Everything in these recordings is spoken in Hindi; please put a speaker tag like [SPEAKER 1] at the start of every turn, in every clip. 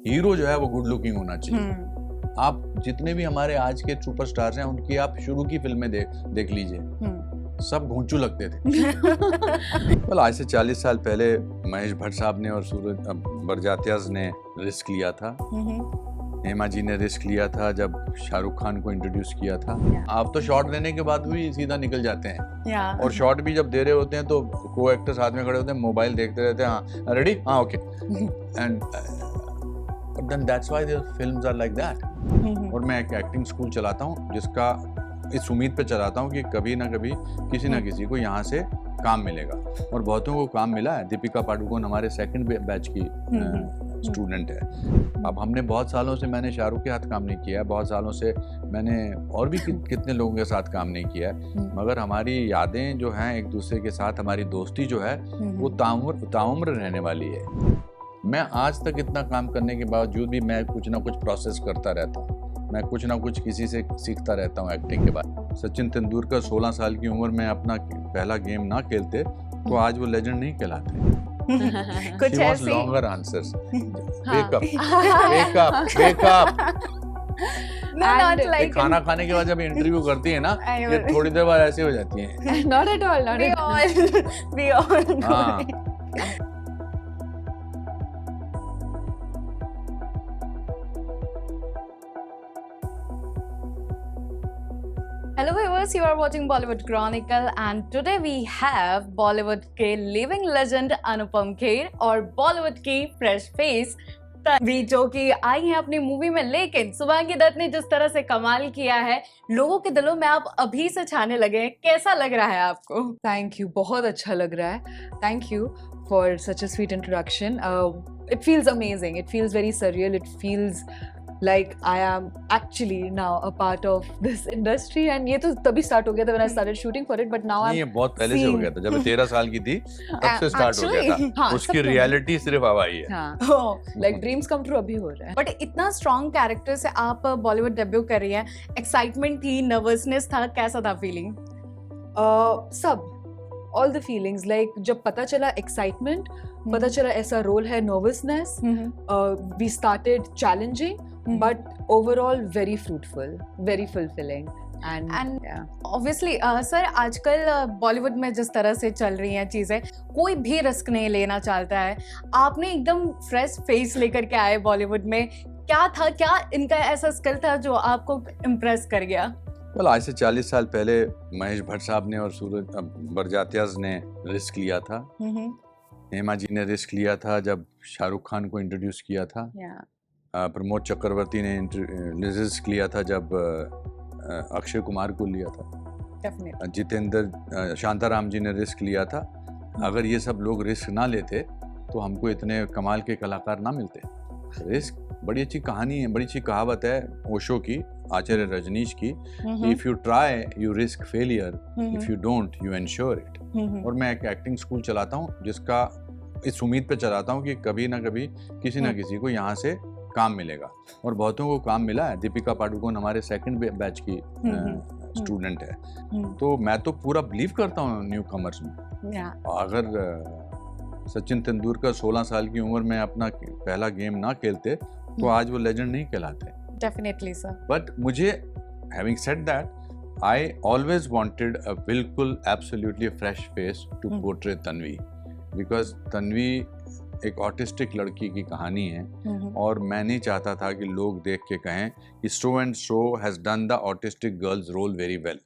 [SPEAKER 1] हीरो जो है वो गुड लुकिंग होना चाहिए। आप जितने भी हमारे आज के सुपरस्टार्स हैं उनकी आप शुरू की फिल्में देख लीजिए, सब घूंचू लगते थे। well, आज से 40 साल पहले महेश भट्ट साहब ने और सूरज बरजात्याज ने रिस्क लिया था। हेमा जी ने रिस्क लिया था जब शाहरुख खान को इंट्रोड्यूस किया था। आप तो शॉट लेने के बाद भी सीधा निकल जाते हैं और शॉट भी जब दे रहे होते हैं तो को एक्टर साथ में खड़े होते हैं, मोबाइल देखते रहते हैं, हाँ रेडी, हाँ okay, and but then that's why the films are like that। और मैं एक एक्टिंग स्कूल चलाता हूँ जिसका इस उम्मीद पे चलाता हूँ कि कभी ना कभी किसी ना किसी को यहाँ से काम मिलेगा, और बहुतों को काम मिला है। दीपिका पादुकोण हमारे सेकंड बैच की स्टूडेंट है। अब हमने बहुत सालों से, मैंने शाहरुख के साथ काम नहीं किया है, बहुत सालों से मैंने और भी कितने लोगों के साथ काम नहीं किया है, मगर हमारी यादें जो हैं एक दूसरे के साथ, हमारी दोस्ती जो है वो ताउम्र रहने वाली है। मैं आज तक इतना काम करने के बावजूद भी मैं कुछ ना कुछ प्रोसेस करता रहता हूँ, मैं कुछ ना कुछ किसी से सीखता रहता हूँ एक्टिंग के बाद। सचिन तेंदुलकर 16 साल की उम्र में अपना पहला गेम ना खेलते तो आज वो लेजेंड नहीं कहलाते।
[SPEAKER 2] कुछ ऐसे
[SPEAKER 1] लॉन्गर आंसर्स, वेक अप। खाना खाने के बाद जब इंटरव्यू करती है ना, ये थोड़ी देर बाद ऐसे हो जाती है।
[SPEAKER 2] Not at all, we all know। Hello viewers, you are watching Bollywood Chronicle and today we have Bollywood के living legend अनुपम खेर और Bollywood की fresh face तन्वी, जो कि आई हैं अपनी मूवी में। लेकिन शुभांगी दत्त ने जिस तरह से कमाल किया है, लोगों के दिलों में आप अभी से छाने लगे हैं। कैसा लग रहा है आपको?
[SPEAKER 3] थैंक यू, बहुत अच्छा लग रहा है। Thank you for such a sweet introduction. It feels amazing, it feels very surreal, it feels like I am actually now a part of this industry and ये तो तभी start हो गया था when I started shooting for it, but now
[SPEAKER 1] ये बहुत पहले से हो गया था, जब 13 साल की थी तब से स्टार्ट हो गया था।
[SPEAKER 3] हाँ,
[SPEAKER 1] उसकी रियलिटी सिर्फ अब आई है।
[SPEAKER 3] हाँ, like dreams come true अभी हो रहा है।
[SPEAKER 2] बट इतना स्ट्रॉन्ग कैरेक्टर से आप बॉलीवुड डेब्यू कर रही हैं, एक्साइटमेंट थी, नर्वसनेस था, कैसा था फीलिंग?
[SPEAKER 3] सब all the feelings, like जब पता चला excitement, पता चला ऐसा रोल है, nervousness, we started challenging, but overall very fruitful, very fulfilling and
[SPEAKER 2] obviously sir आजकल बॉलीवुड में जिस तरह से चल रही हैं चीजें, कोई भी रिस्क नहीं लेना चाहता है। आपने एकदम फ्रेश फेस लेकर के आए बॉलीवुड में, क्या था, क्या इनका ऐसा स्किल था जो आपको इम्प्रेस कर गया?
[SPEAKER 1] well, आज से 40 साल पहले महेश भट्ट साहब ने और सूरज बरजात्याज ने रिस्क लिया था। हेमा जी ने रिस्क लिया था जब शाहरुख खान को इंट्रोड्यूस किया था। प्रमोद चक्रवर्ती ने रिस्क लिया था जब अक्षय कुमार को लिया था। जितेंद्र शांताराम जी ने रिस्क लिया था। अगर ये सब लोग रिस्क ना लेते तो हमको इतने कमाल के कलाकार ना मिलते। रिस्क बड़ी अच्छी कहानी है, बड़ी अच्छी कहावत है ओशो की, आचार्य रजनीश की, if you try you risk failure, if you don't you ensure it. और मैं एक एक्टिंग स्कूल चलाता हूँ जिसका इस उम्मीद पे चलाता हूँ कि कभी ना कभी किसी ना किसी को यहाँ से काम मिलेगा, और बहुतों को काम मिला है। दीपिका पादुकोण हमारे सेकंड बैच की स्टूडेंट है। तो मैं तो पूरा बिलीव करता हूँ न्यू कमर्स में। अगर सचिन तेंदुलकर 16 साल की उम्र में अपना पहला गेम ना खेलते तो आज वो लेजेंड नहीं कहलाते।
[SPEAKER 2] Definitely sir. बट
[SPEAKER 1] मुझे having said that I always wanted a बिल्कुल absolutely fresh face to portray Tanvi, because Tanvi एक ऑटिस्टिक लड़की की कहानी है और मैं नहीं चाहता था कि लोग देख के कहें कि so and so has done the autistic girl's role very well.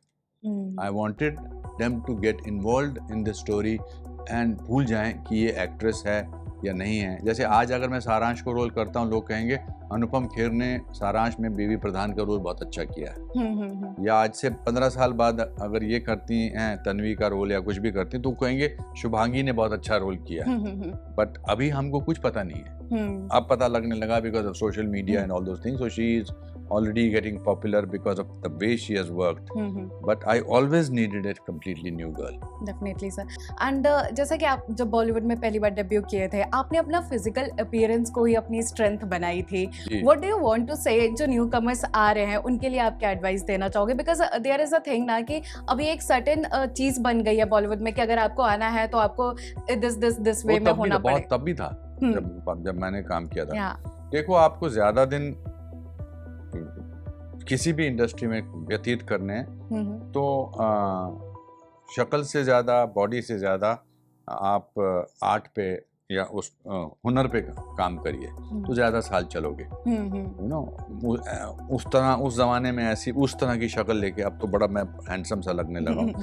[SPEAKER 1] I wanted them to get involved in the story and भूल जाएं कि ये एक्ट्रेस है या नहीं है। जैसे आज अगर मैं सारांश को रोल करता हूँ, लोग कहेंगे अनुपम खेर ने सारांश में बेबी प्रधान का रोल बहुत अच्छा किया है। या आज से 15 साल बाद अगर ये करती हैं तन्वी का रोल या कुछ भी करती हैं तो कहेंगे शुभांगी ने बहुत अच्छा रोल किया है। बट अभी हमको कुछ पता नहीं है, अब पता लगने लगा because of social media and all those things. So she is already getting popular because of the way she has worked. But I always needed a completely new girl.
[SPEAKER 2] Definitely sir. And जैसा कि आप जब बॉलीवुड में पहली बार डेब्यू किए थे, आपने अपना फिजिकल अपीयरेंस को ही अपनी स्ट्रेंथ बनाई थी। What do you want to say जो न्यू कमर्स आ रहे हैं उनके लिए आप क्या एडवाइस देना चाहोगे? Because there is a thing ना कि अभी एक सर्टेन चीज बन गई है बॉलीवुड में कि अगर आपको आना है तो आपको दिस वे में होना पड़ेगा।
[SPEAKER 1] तब भी था जब मैंने काम किया था। देखो, आपको ज्यादा दिन किसी भी इंडस्ट्री में व्यतीत करने हैं तो शक्ल से ज़्यादा, बॉडी से ज़्यादा आप आर्ट पे या उस हुनर पे काम करिए तो ज़्यादा साल चलोगे। यू नो, उस तरह उस ज़माने में ऐसी उस तरह की शक्ल लेके, अब तो बड़ा मैं हैंडसम सा लगने लगा हूँ,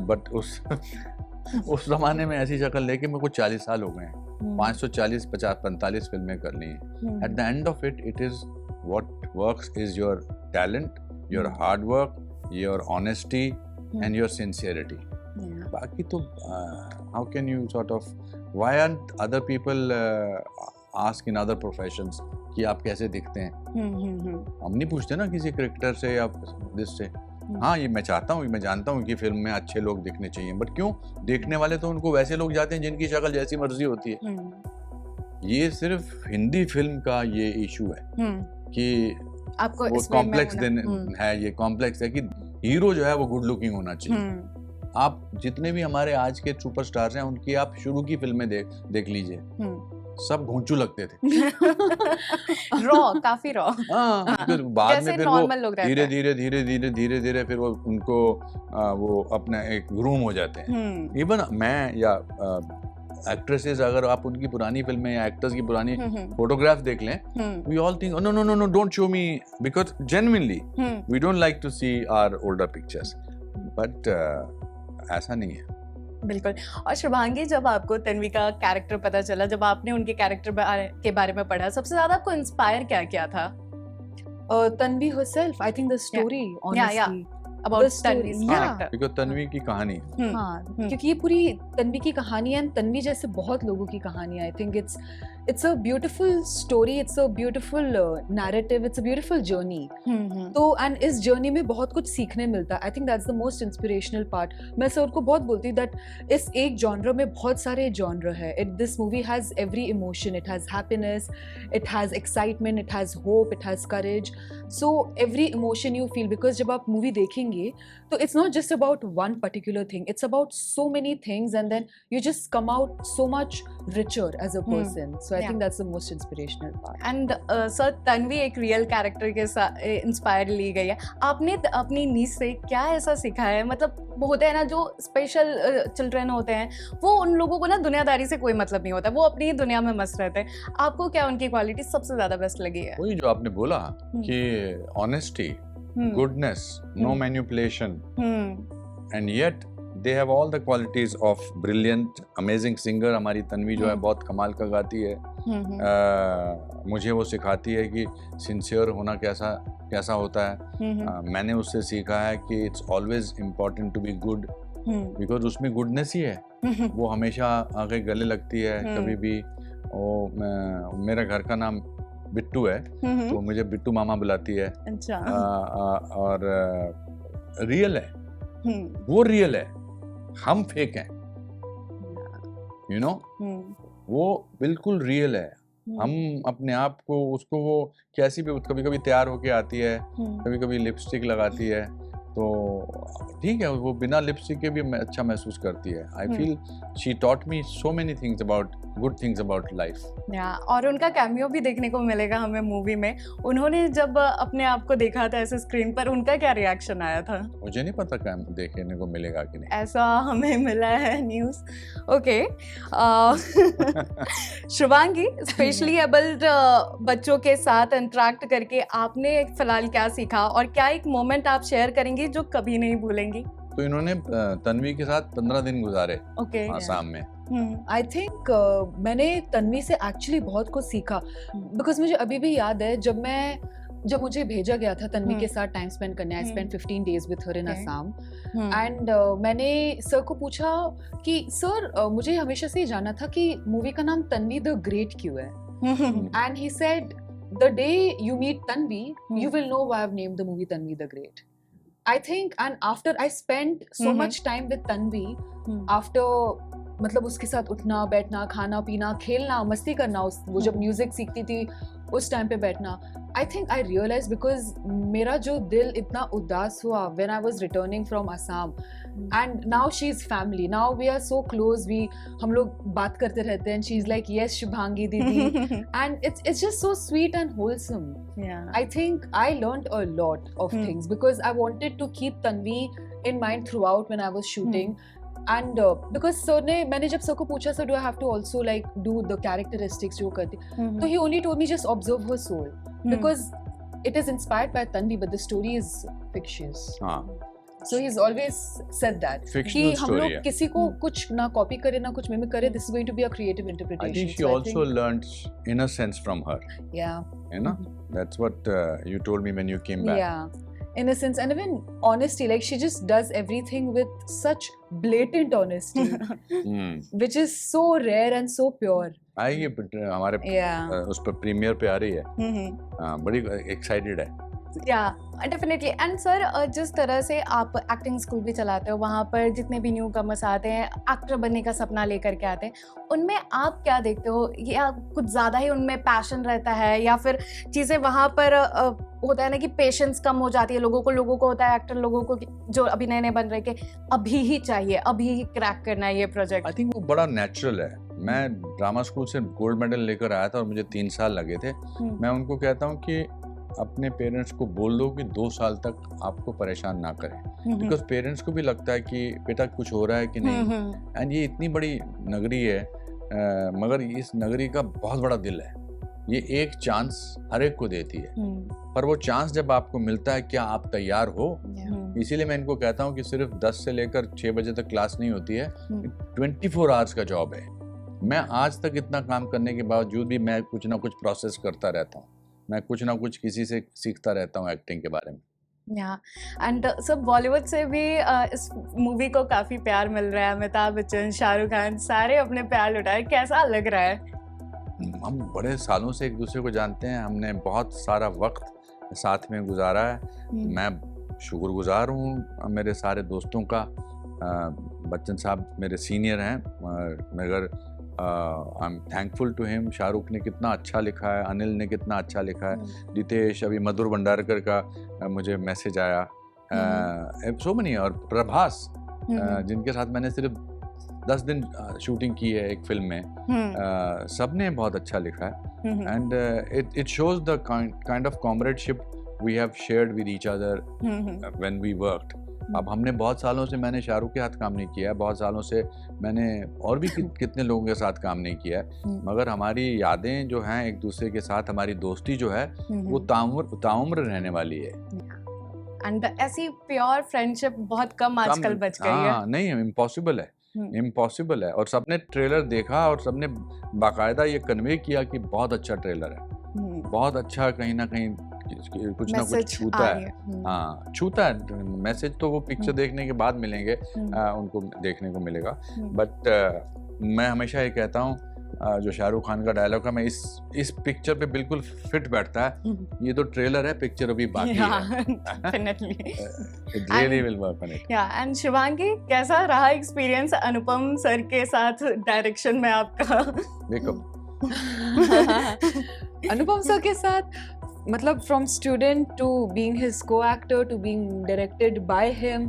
[SPEAKER 1] बट उस ज़माने में ऐसी शक्ल लेके मेरे को 40 साल हो गए हैं, 540, 50, 45 फिल्में कर ली हैं। At the end of it, it is what works is your talent, your hard work, your honesty and your sincerity. बाकी तो how can you sort of, why aren't other people ask in other professions कि आप कैसे दिखते हैं? हम नहीं पूछते ना किसी क्रिकेटर से या जिससे। हाँ, ये मैं चाहता हूँ, मैं जानता हूँ कि फिल्म में अच्छे लोग दिखने चाहिए, बट क्यों? देखने वाले तो उनको वैसे लोग जाते हैं जिनकी शक्ल जैसी मर्जी होती है। ये सिर्फ हिंदी फिल्म का ये इशू है कि
[SPEAKER 2] आपको
[SPEAKER 1] वो कॉम्प्लेक्स है, ये कॉम्प्लेक्स है कि हीरो जो है वो गुड लुकिंग होना चाहिए। आप जितने भी हमारे आज के सुपरस्टार्स हैं उनकी आप शुरू की फिल्में देख लीजिए, सब घोंचू लगते थे।
[SPEAKER 2] काफी रॉ।
[SPEAKER 1] हाँ, फिर बाद में फिर वो धीरे धीरे फिर वो उनको वो अपना एक ग्रूम हो जाते हैं। इवन मैं या एक्ट्रेसेस, अगर आप उनकी पुरानी फिल्में या एक्टर्स की पुरानी फोटोग्राफ देख लें, we all think no don't show me, because genuinely we don't like to see our older pictures, but ऐसा नहीं है।
[SPEAKER 2] बिल्कुल। और शुभांगी, जब आपको तन्वी का कैरेक्टर पता चला, जब आपने उनके कैरेक्टर के बारे में पढ़ा, सबसे ज्यादा आपको इंस्पायर क्या किया था?
[SPEAKER 3] Tanvi herself, I think the story, honestly.
[SPEAKER 2] About Tanvi's character.
[SPEAKER 1] Because Tanvi की कहानी।
[SPEAKER 3] हाँ, क्योंकि ये पूरी तन्वी की कहानी है, तन्वी जैसे बहुत लोगों की कहानी है। I think it's a beautiful story, it's a beautiful narrative, it's a beautiful journey. तो and इस journey में बहुत कुछ सीखने मिलता है। I think that's the most inspirational part. मैं सर को बहुत बोलती हूँ that इस एक genre में बहुत सारे genre है। This movie has every emotion. It has happiness, it has excitement, it has hope, it has courage. So every emotion you feel, because जब आप movie देखेंगे तो it's not just about one particular thing, it's about so many things, and then you just come out so much richer as a person. So I think that's the most inspirational part.
[SPEAKER 2] And sir, Tanvi एक रियल कैरेक्टर के साथ इंस्पायर ली गई है। आपने अपनी नीस से क्या ऐसा सीखा है? मतलब होते हैं ना जो स्पेशल चिल्ड्रन होते हैं, वो उन लोगों को ना दुनियादारी से कोई मतलब नहीं होता, वो अपनी ही दुनिया में मस्त रहते हैं। आपको क्या उनकी क्वालिटी सबसे ज्यादा बेस्ट लगी है?
[SPEAKER 1] वही जो आपने बोला कि honesty, goodness, no manipulation, and yet they have all the qualities of brilliant, amazing singer. हमारी तन्वी जो है बहुत कमाल का गाती है। मुझे वो सिखाती है कि सिंसियर होना कैसा होता है। मैंने उससे सीखा है कि it's always important to be good, because उसमें goodness ही है। वो हमेशा आगे गले लगती है, कभी भी। मेरा घर का नाम बिट्टू है, तो मुझे बिट्टू मामा बुलाती है।
[SPEAKER 2] अच्छा।
[SPEAKER 1] और रियल है, वो रियल है, हम फेक हैं, यू नो, वो बिल्कुल रियल है। हम अपने आप को, उसको वो कैसी भी, कभी कभी तैयार होके आती है, कभी कभी लिपस्टिक लगाती है, तो ठीक है, वो बिना लिपस्टिक के भी अच्छा महसूस करती है। I feel she taught me so many things about, good things about life.
[SPEAKER 2] और उनका कैमियो भी देखने को मिलेगा हमें मूवी में। उन्होंने जब अपने आप को देखा था ऐसे स्क्रीन पर, उनका क्या रिएक्शन आया था?
[SPEAKER 1] मुझे नहीं पता क्या देखने को मिलेगा कि नहीं,
[SPEAKER 2] ऐसा हमें मिला है news. Okay. Shubhangi, specially abled बच्चों के साथ इंटरेक्ट करके आपने फिलहाल क्या सीखा, और क्या एक मोमेंट आप शेयर करेंगी जो कभी नहीं भूलेंगी?
[SPEAKER 1] तो इन्होंने तन्वी के साथ 15 दिन गुजारे आसाम में।
[SPEAKER 3] आई थिंक मैंने तन्वी से एक्चुअली बहुत कुछ सीखा, बिकॉज मुझे अभी भी याद है जब मुझे भेजा गया था तन्वी के साथ टाइम स्पेंड करने। I spend 15 days with her in Assam, and मैंने सर को पूछा कि सर मुझे हमेशा से ही जानना था कि मूवी का नाम तन्वी द ग्रेट क्यों है, and he said the day you meet Tanvi, you will know why I've named the movie Tanvi the Great. I think, and after I spent so much time with Tanvi, after मतलब उसके साथ उठना बैठना, खाना पीना, खेलना, मस्ती करना, वो जब म्यूजिक सीखती थी उस टाइम पे बैठना, I think I realized because मेरा जो दिल इतना उदास हुआ when I was returning from Assam, and now she's family. Now we are so close. हम लोग बात करते रहते हैं. And she's like, yes, Shubhangi Didi, and it's just so sweet and wholesome.
[SPEAKER 2] Yeah.
[SPEAKER 3] I think I learned a lot of things because I wanted to keep Tanvi in mind throughout when I was shooting. And because sir ने मैंने जब sir को पूछा sir do I have to also like do the characteristics जो करती, तो he only told me just observe her soul because it is inspired by Tanvi but the story is fictitious. So he's always said that कि हम लोग किसी को कुछ ना copy करे ना कुछ mimic करे, this is going to be a creative interpretation.
[SPEAKER 1] I think she also learned innocence from her.
[SPEAKER 3] Yeah.
[SPEAKER 1] You know, that's what you told me when you came back.
[SPEAKER 3] Yeah. Innocence and even honesty, like she just does everything with such blatant honesty, which is so rare and so pure.
[SPEAKER 1] आएगी हमारे उस पर प्रीमियर पे आ रही है, बड़ी एक्साइटेड है.
[SPEAKER 2] Yeah, definitely. And sir, जिस तरह से आप एक्टिंग स्कूल भी चलाते हो, वहाँ पर जितने भी न्यू कमर्स आते हैं, एक्टर बनने का सपना लेकर के आते हैं, उनमें आप क्या देखते हो? या कुछ ज़्यादा ही उनमें पैशन रहता है, या फिर चीज़ें वहाँ पर होता है ना कि पेशेंस कम हो जाती है लोगों को होता है, एक्टर लोगों को जो अभी नए बन रहे कि अभी ही चाहिए, अभी ही क्रैक करना है ये प्रोजेक्ट.
[SPEAKER 1] आई थिंक वो बड़ा नेचुरल है. मैं ड्रामा स्कूल से गोल्ड मेडल लेकर आया था और मुझे 3 साल लगे थे. मैं उनको कहता हूँ कि अपने पेरेंट्स को बोल दो कि 2 साल तक आपको परेशान ना करें, बिकॉज पेरेंट्स को भी लगता है कि बेटा कुछ हो रहा है कि नहीं. एंड ये इतनी बड़ी नगरी है, मगर इस नगरी का बहुत बड़ा दिल है. ये एक चांस हर एक को देती है, पर वो चांस जब आपको मिलता है, क्या आप तैयार हो? इसीलिए मैं इनको कहता हूँ कि सिर्फ 10 से लेकर 6 बजे तक क्लास नहीं होती है, 24 आवर्स का जॉब है. मैं आज तक इतना काम करने के बावजूद भी मैं कुछ ना कुछ प्रोसेस करता रहता हूँ. मैं कुछ ना कुछ किसी से सीखता रहता हूँ एक्टिंग के बारे में.
[SPEAKER 2] एंड सब बॉलीवुड से भी इस मूवी को काफ़ी प्यार मिल रहा है. अमिताभ बच्चन, शाहरुख खान, सारे अपने प्यार लुटाए. कैसा लग रहा है?
[SPEAKER 1] हम बड़े सालों से एक दूसरे को जानते हैं, हमने बहुत सारा वक्त साथ में गुजारा है. मैं शुक्रगुजार हूँ मेरे सारे दोस्तों का. बच्चन साहब मेरे सीनियर हैं, मगर I am thankful to him. Shahrukh ने कितना अच्छा लिखा है, अनिल ने कितना अच्छा लिखा है, रितेश, अभी मधुर भंडारकर का मुझे मैसेज आया, सो मनी, और प्रभास जिनके साथ मैंने सिर्फ 10 दिन शूटिंग की है एक फिल्म में, सब ने बहुत अच्छा लिखा है. And it shows the kind of comradeship we have shared with each other when we worked. अब हमने बहुत सालों से, मैंने शाहरुख के साथ काम नहीं किया है, बहुत सालों से मैंने और भी कितने लोगों के साथ काम नहीं किया है, मगर हमारी यादें जो हैं एक दूसरे के साथ, हमारी दोस्ती जो है वो ताउम्र रहने वाली है.
[SPEAKER 2] एंड ऐसी प्योर फ्रेंडशिप बहुत कम आजकल बच गई है.
[SPEAKER 1] नहीं, इम्पॉसिबल है, इम्पॉसिबल है. और सबने ट्रेलर देखा और सबने बाकायदा ये कन्वे किया कि बहुत अच्छा ट्रेलर है, बहुत अच्छा, कहीं ना कहीं कुछ ना कुछ छूता है. हाँ, छूता है मैसेज. तो वो पिक्चर देखने के बाद मिलेंगे, उनको देखने को मिलेगा. बट मैं हमेशा ये कहता हूँ, जो शाहरुख खान का डायलॉग है, मैं इस पिक्चर पे बिल्कुल फिट बैठता है. ये तो ट्रेलर है, पिक्चर अभी बाकी है. It really will work on it.
[SPEAKER 2] And Shivangi, कैसा रहा एक्सपीरियंस अनुपम सर के साथ डायरेक्शन में आपका?
[SPEAKER 3] अनुपम सर के साथ मतलब from student to being his co-actor to being directed by him,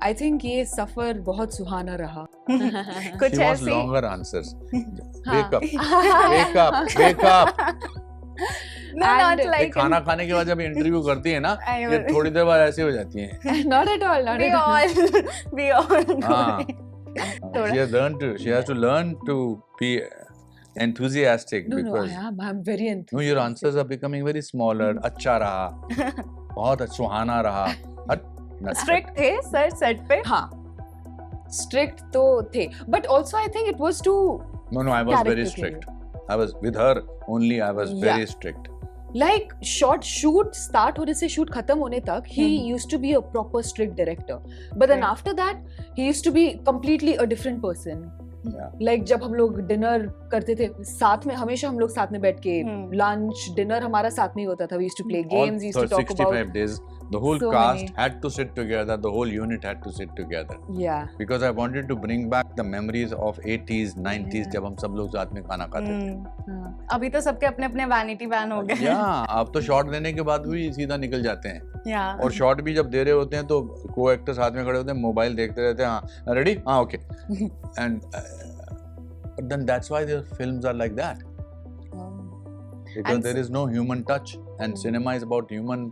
[SPEAKER 3] I think ये सफर बहुत सुहाना रहा.
[SPEAKER 2] कुछ
[SPEAKER 1] ऐसी longer answers. Wake up.
[SPEAKER 2] No, not like
[SPEAKER 1] खाना खाने के बाद जब इंटरव्यू करती है ना, ये थोड़ी देर बाद ऐसे हो जाती है.
[SPEAKER 3] Not at all.
[SPEAKER 2] We all.
[SPEAKER 1] She has to learn to be enthusiastic.
[SPEAKER 3] No,
[SPEAKER 1] because
[SPEAKER 3] I'm very enthusiastic.
[SPEAKER 1] No, your answers are becoming very smaller. अच्छा रहा, बहुत सुहाना रहा.
[SPEAKER 2] Strict थे सर सेट पे?
[SPEAKER 3] हाँ, strict तो थे, but also I think it was to.
[SPEAKER 1] No, I was very strict. I was with her only. I was very strict.
[SPEAKER 3] Like shoot start होने से shoot खत्म होने तक he used to be a proper strict director, but then after that he used to be completely a different person. Like जब हम लोग डिनर करते थे साथ में, हमेशा हम लोग साथ में बैठ के, लंच डिनर हमारा साथ में ही होता था. We used to play games, we used to talk about
[SPEAKER 1] 65 days the whole
[SPEAKER 3] so
[SPEAKER 1] cast
[SPEAKER 3] many.
[SPEAKER 1] had to sit together, the whole unit had to sit together,
[SPEAKER 3] yeah.
[SPEAKER 1] because I wanted to bring back the memories of 80s 90s
[SPEAKER 3] Yeah.
[SPEAKER 1] जब हम सब लोग साथ में खाना खाते थे.
[SPEAKER 3] हाँ.
[SPEAKER 2] अभी तो सबके अपने अपने वैनिटी वैन हो गए.
[SPEAKER 1] अब तो शॉट देने के बाद भी सीधा निकल जाते हैं.
[SPEAKER 2] Yeah.
[SPEAKER 1] और शॉट भी जब दे रहे होते हैं तो को एक्टर साथ में खड़े होते हैं, मोबाइल देखते रहते हैं. हाँ रेडी, हाँ okay. And but then that's why the films are like that, because
[SPEAKER 2] And
[SPEAKER 1] there is no human touch, and cinema is about human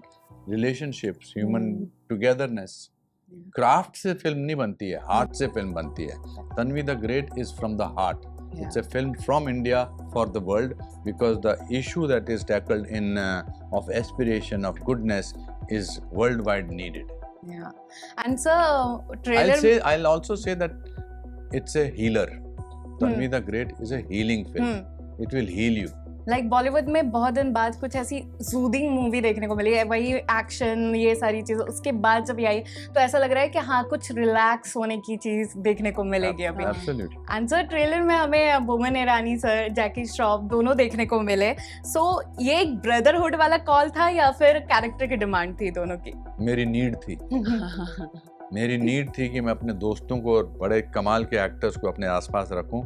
[SPEAKER 1] relationships, human togetherness. Craft से फिल्म नहीं बनती है, हार्ट से फिल्म बनती है. Tanvi the great is from the heart. It's a film from India for the world, because the issue that is tackled in of aspiration, of goodness, is worldwide needed.
[SPEAKER 2] Yeah. And so trailer.
[SPEAKER 1] I'll also say that it's a healer. Tanvi the Great is a healing film. It will heal you.
[SPEAKER 2] Like Bollywood में बहुत दिन बाद कुछ ऐसी सूदिंग मूवी देखने को मिली है, वही एक्शन ये सारी चीज़, उसके बाद जब ये आई तो ऐसा लग रहा है कि हाँ कुछ रिलैक्स होने की चीज़ देखने को मिलेगी अभी. एंड सर ट्रेलर में हमें बोमन ईरानी सर, जैकी श्रॉफ दोनों देखने को मिले. सो ये एक ब्रदरहुड वाला कॉल था या फिर कैरेक्टर की डिमांड थी दोनों की?
[SPEAKER 1] मेरी नीड थी. मेरी नीड थी कि मैं अपने दोस्तों को और बड़े कमाल के एक्टर्स को अपने आसपास रखूं,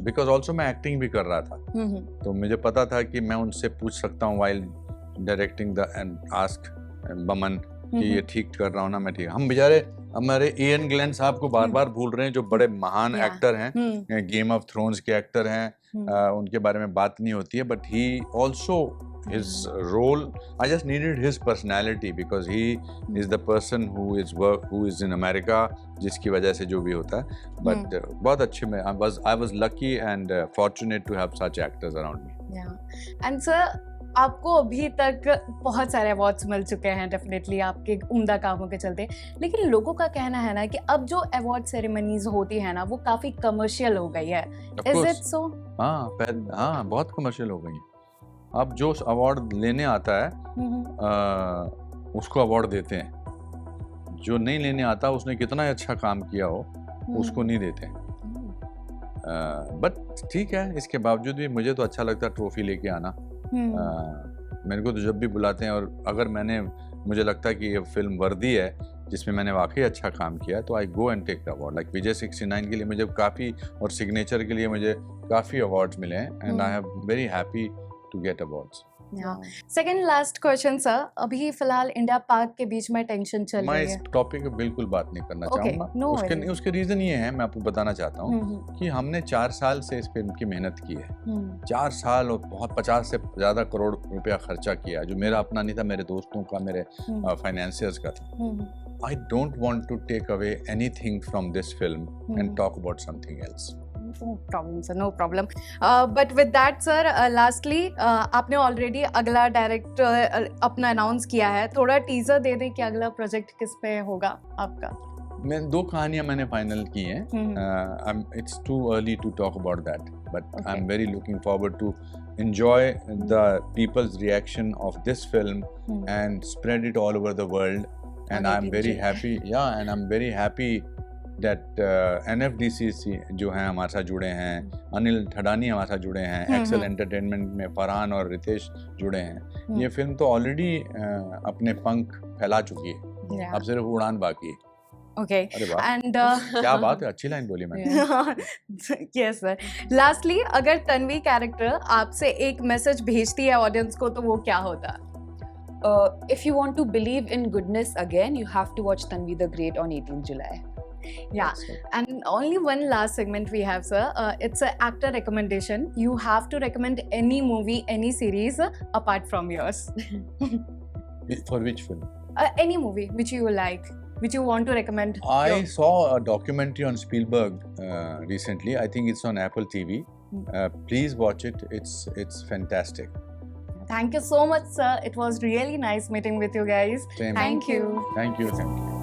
[SPEAKER 1] बिकॉज ऑल्सो मैं एक्टिंग भी कर रहा था. तो मुझे पता था कि मैं उनसे पूछ सकता हूँ while directing the end ask Boman कि ये ठीक कर रहा हूँ ना मैं. ठीक. हम बेचारे हमारे इयन ग्लेन साहब को बार बार भूल रहे हैं, जो बड़े महान एक्टर हैं, गेम ऑफ थ्रोन्स के एक्टर हैं. उनके बारे में बात नहीं होती है, but he also his role, I just needed his personality, because he is the person who is in America, जिसकी वजह से जो भी होता है. But बहुत अच्छे में I was lucky and fortunate to have such actors around me.
[SPEAKER 2] Yeah. And sir, आपको अभी तक बहुत सारे अवार्ड्स मिल चुके हैं डेफिनेटली आपके उम्दा कामों के चलते, लेकिन लोगों का कहना है ना कि अब जो अवार्ड सेरेमनीज होती है ना वो काफी कमर्शियल हो गई है. Is it so?
[SPEAKER 1] हाँ बहुत कमर्शियल हो गई है. अब जो अवार्ड लेने आता है उसको अवार्ड देते हैं, जो नहीं लेने आता उसने कितना अच्छा काम किया हो उसको नहीं देते. बट ठीक है, इसके बावजूद भी मुझे तो अच्छा लगता है ट्रॉफी लेके आना. मेरे को तो जब भी बुलाते हैं, और अगर मुझे लगता है कि ये फिल्म वर्दी है जिसमें मैंने वाकई अच्छा काम किया, तो I go and take the award. Like Vijay 69 के लिए मुझे काफ़ी, और सिग्नेचर के लिए मुझे काफ़ी अवार्ड्स मिले हैं, and I am very happy to get awards.
[SPEAKER 2] Second last question sir, अभी फिलहाल इंडिया पाक के बीच में टेंशन चल रही है.
[SPEAKER 1] मैं इस टॉपिक पे बिल्कुल बात नहीं करना चाहूँगा. उसके रीजन ये है, मैं आपको बताना चाहता हूँ कि हमने 4 साल से इस फिल्म की मेहनत की है. 4 साल और बहुत 50 से ज़्यादा करोड़ रुपया खर्चा किया, जो मेरा अपना नहीं था, मेरे दोस्तों का, मेरे फाइनेंसियर्स का था. I don't want to take away anything from this film and talk about something else.
[SPEAKER 2] No problem sir, no problem. But with that sir, lastly आपने ऑलरेडी अगला डायरेक्टर अपना अनाउंस किया है, थोड़ा टीजर दे दें कि अगला प्रोजेक्ट किस पे होगा आपका.
[SPEAKER 1] मैं 2 कहानियां मैंने फाइनल की हैं. It's too early to talk about that, but I'm very looking forward to enjoy the people's reaction of this film and spread it all over the world. And I'm very happy, and I'm very happy that NFDC जो हैं हमारे साथ जुड़े हैं, अनिल ठडानी हमारे साथ जुड़े हैं, एक्सेल एंटरटेनमेंट में फरहान और रितेश जुड़े हैं. ये फिल्म तो ऑलरेडी अपने पंख फैला चुकी है, अब सिर्फ उड़ान बाकी है.
[SPEAKER 2] Okay. And
[SPEAKER 1] क्या बात है, अच्छी लाइन बोली मैंने.
[SPEAKER 2] Yes sir. Lastly, अगर तन्वी कैरेक्टर आपसे एक मैसेज भेजती है ऑडियंस को, तो वो क्या होता?
[SPEAKER 3] If you want to believe in goodness again, you have to watch Tanvi the Great on 18th July.
[SPEAKER 2] Yeah, and only one last segment we have sir. It's an actor recommendation. You have to recommend any movie, any series apart from yours.
[SPEAKER 1] For which film?
[SPEAKER 2] Any movie which you like, which you want to recommend.
[SPEAKER 1] I saw a documentary on Spielberg recently. I think it's on Apple TV. Please watch it. It's fantastic.
[SPEAKER 2] Thank you so much sir. It was really nice meeting with you guys.
[SPEAKER 1] Same.
[SPEAKER 2] Thank you.
[SPEAKER 1] Thank you.